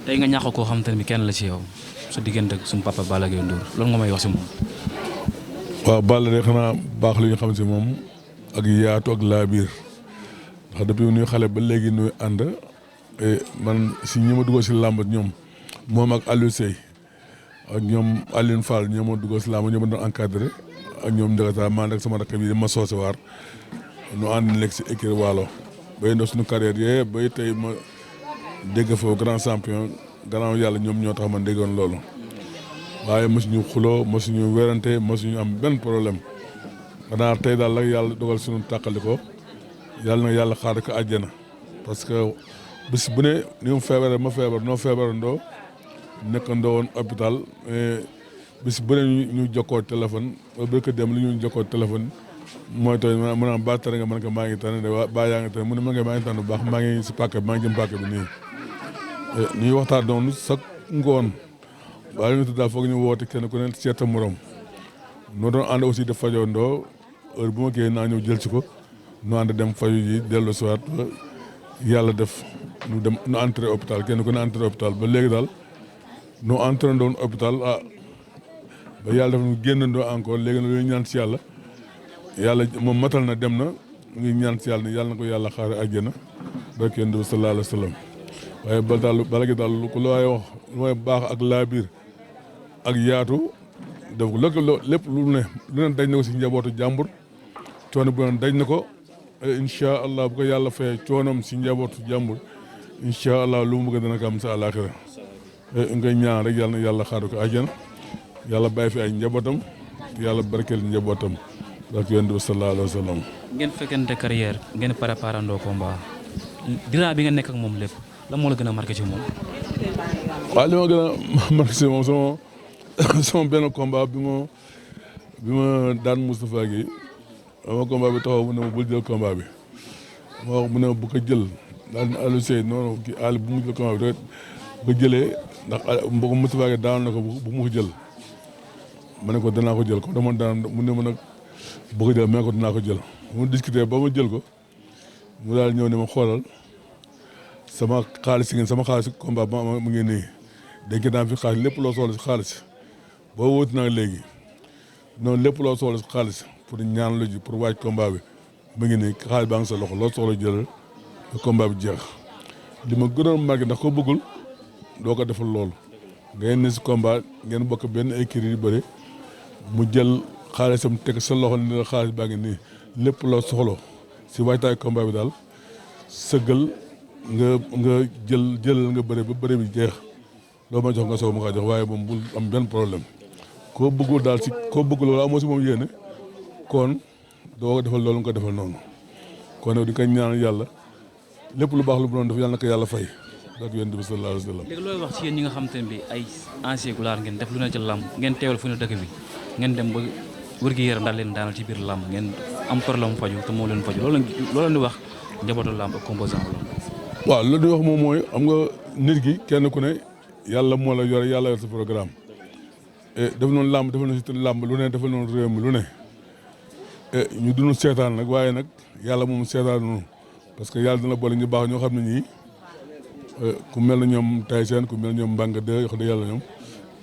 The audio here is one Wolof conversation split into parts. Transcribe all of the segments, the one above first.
tey nga ñàkk koo xamante ne bi kenn la ci yow sa diggante ak suñu papa Balla Gaye Ndour loolu nga may wax si moom. waaw Balla de xanaa baax li ñu xam si moom ak yaatu ak laabiir ndax depuis nuy xale ba léegi nuy ànd man si ñi ma dugal si làmb ñoom moom ak Aliou Seye ak ñoom Aline Fall ñoo ma dugal si làmb ñoo ma doon encadré ak ñoom Ndakata man ak sama rakk bi ma soose waar nu ànd nekk si écurie Waalo bay ndox suñu carrière yee bay tey ma dégg foofu grand champion gannaaw yàlla ñoom ñoo tax ma déggoon loolu waaye mosuñu xuloo mosuñu werante mosuñu am benn problème xanaa tey daal la yàlla dogal suñu tàqali ko yàlla na yàlla xaar ko àjjana parce que bis bu ne ni mu feebaree ma feebar noo feebarandoo nekkandoo woon hôpital bis bu ne ñu jokkoo téléphone ba bëgg dem li ñu jokkoo téléphone mooy tooy ma naan ba tere nga mën ko maa ngi tane de ba yaa ngi tane mu ne ma nga maa ngi tane bu baax maa ngi si pàkk bi maa ngi jëm pàkk bi nii ñuy waxtaan doon sax ngoon waaye ñu daal foog ñu woote kenn ku ne seeta morom noo doon ànd aussi def fajoo ndoo heure bu ma kii naa ñëw jël ci ko nu ànd dem faju ji dellu siwaat yàlla def nu dem nu entré hôpital kenn ku ne entré hôpital ba léegi daal nu entré doon hôpital ba yàlla def nu génnandoo encore léegi nag lu ñaan si yàlla moom matal na dem na ngi ñaan si yàlla na ko yàlla xaare àjjana barke Yonent bi sallallahu alayhi wa sallam waaye ba daal bala gi daal ku la waaye wax lu may baax ak laabiir ak yaatu def ko lépp lu ne daj na ko si njabootu jàmbur coono bu ne daj na ko incha allah bu ko yàlla fayee coonom si njabootu jàmbur incha allah lu mu bëgg dana ko am sa àllaaxira ngay ñaan rek yàlla na yàlla xaare ko àjjana yàlla bàyyi fi ay njabootam yàlla barkeel njabootam barke Yonent bi sallallahu alayhi wa sallam. ngeen fekkente carrière ngeen préparé andoo combat dinaa bi nga nekk ak moom lépp lan moo la gën a marqué ci moom. waaw li ma gën a marqué ci moom sama benn combat bi ma daan Moustapha Guèye sama combat bi taxaw mu ne ma bul jël combat bi ma wax mu ne ma bu ko jël daal di Aliou Seye noonu kii àll bu mu jël combat bi bu ko jëlee ndax mbokk Moustapha Guèye daan na ko bu mu ko jël ma ne ko danaa ko jël comme dama daan mu ne ma nag bu ko jël ma ne ko dinaa ko jël mu discuter ba ma jël ko mu daal ñëw ne ma xoolal sama xaalis combat ba mu ngi nii denc naa fi xaalis lépp loo soxla si xaalis boo wóotu naa léegi noonu lépp loo soxla si xaalis pour ñaan lu ji pour waaj combat bi mu ngi nii xaalis baa ngi sa loxo loo soxla jëlal combat bi jeex li ma gënoon marqué ndax ko bëggul doo ko defal loolu ngeen ne si combat ngeen bokk benn écurie yu bëri mu jël xaalisam teg sa loxo ni la xaalis baa ngi nii lépp loo soxla si waajtaay combat bi daal sëggal nga jëlal nga bëre ba bëre bi jeex loo ma jox nga soog ma kaa jox waaye moom bul am benn problème koo bëggul daal si koo bëggul loolu amoo si moom yéene kon doo ko defal loolu nga ko defal noonu kon nag di ko ñaan yàlla lépp lu baax lu mu doon def yàlla na ko yàlla fay ak Yonent bi sallallahu alayhi wa sallam. léegi looy wax ci yéen ñi nga xam te ne bi ay ancien gloire ngeen def lu ne ci làmb ngeen teewal fu ne dëkk bi ngeen dem ba wër gi yaram daal leen daanal ci biir làmb ngeen am problème faju te moo leen faju loolu leen di wax njabootu làmb ak composant làmb. waaw loolu di wax moom mooy xam nga nit ki kenn ku ne yàlla moo la yore yàlla yor sa programme def noonu làmb defal na si làmb lu ne defal noonu réew mi lu ne ñu dunu seetaan nag waaye nag yàlla moom seetaan noonu parce que yàlla dina boole ñu baax ñoo xam ne ñii ku mel na ñoom Tyson ku mel na ñoom Mbanga de wax dëgg yàlla ñoom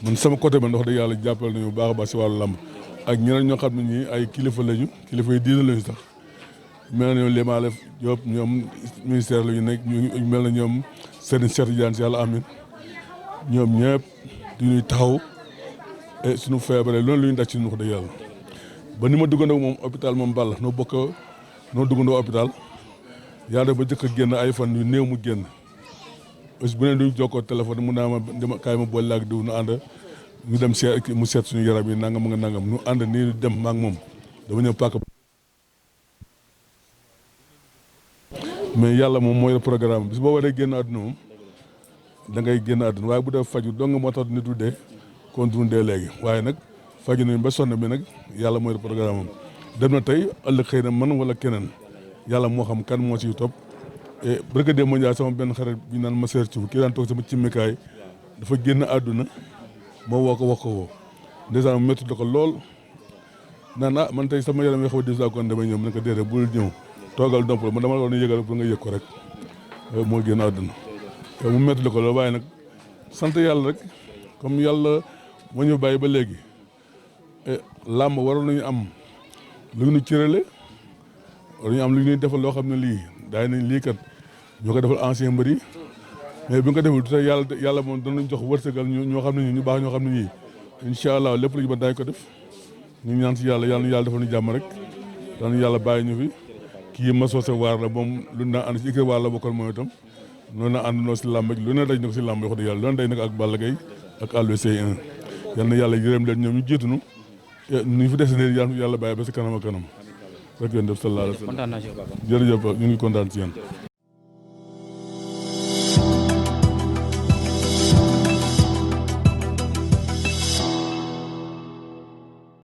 man sama côté man wax dëgg yàlla jàppale nañu baax a baax si wàllu làmb ak ñeneen ñoo xam ne ñii ay kilifa lañu kilifa yi diina lañu sax mel na ñoom Limaale Diop ñoom ministère la ñu nekk ñu mel na ñoom Serigne Cheikh Tidiane si yàlla amin ñoom ñëpp du ñuy taxaw suñu feebaree loolu lu ñu daj ci ñu wax dëgg yàlla ba ni ma duggandoo moom hôpital moom Balla noo duggandoo hôpital yàlla ba jëkk a génn ay fan yu néew mu génn aussi bu ne duñ jokkoo téléphone mu naa ma kaay ma boole ak diw nu ànd ñu dem seet mu seet suñu yaram yi nangam nga nangam ñu ànd nii dem ma ak moom dama ñëw pàkk mais yàlla moom mooy programme bis boo waree génn àdduna moom da ngay génn àdduna waaye bu dee faju dong moo tax nit du dee kon du dee léegi waaye nag faju nañ ba sonn bi nag yàlla mooy programme am dem na tey ëllëg xëy na man wala keneen yàlla moo xam kan moo ciy topp et brigade mondial sama benn xarit bi naan ma seer ci kii daan toog sama cimmikaay dafa génn àdduna moo woo ko wax ko woo ndeysaan métti da ko lool naan man tey sama yaram yi xaw a dis kon damay ñëw mu ne ko déedéet bul ñëw toogal dompal man dama la doon yëgal pour nga yëg ko rek moo génn àdduna te mu métti da ko lool waaye nag sant yàlla rek comme yàlla moo ñu bàyyi ba léegi làmb waroon nañu am lu ñu cërale war nañu am lu ñuy defal loo xam ne lii daay nañ lii kat ñoo ko defal ancien mbër yi mais bi nga ko deful te yàlla moom danañ jox wërsëgal ñoo xam ne ñu baax ñoo xam ne ñii incha allah lépp lu ñu mën daañu ko def ñu ñaan si yàlla yàlla defal ñu jàmm rek yàlla yàlla bàyyi ñu fi kii ma soose waar la moom lu ñu daan ànd si ikër waar la bokkoon moom itam noonu la àndandoo si làmb lu ne daj na ko si làmb wax dëgg yàlla lu ne daj na ko ak Balla Gaye ak Alioune Seye 1 yal na yàlla yërëm leen ñoom ñu jiitunu ñu fi des ne yàlla bàyyi ba si kanam ak kanam rek yéen def sallallahu alayhi wa sallam jërëjëf ñu ngi kontaan si yéen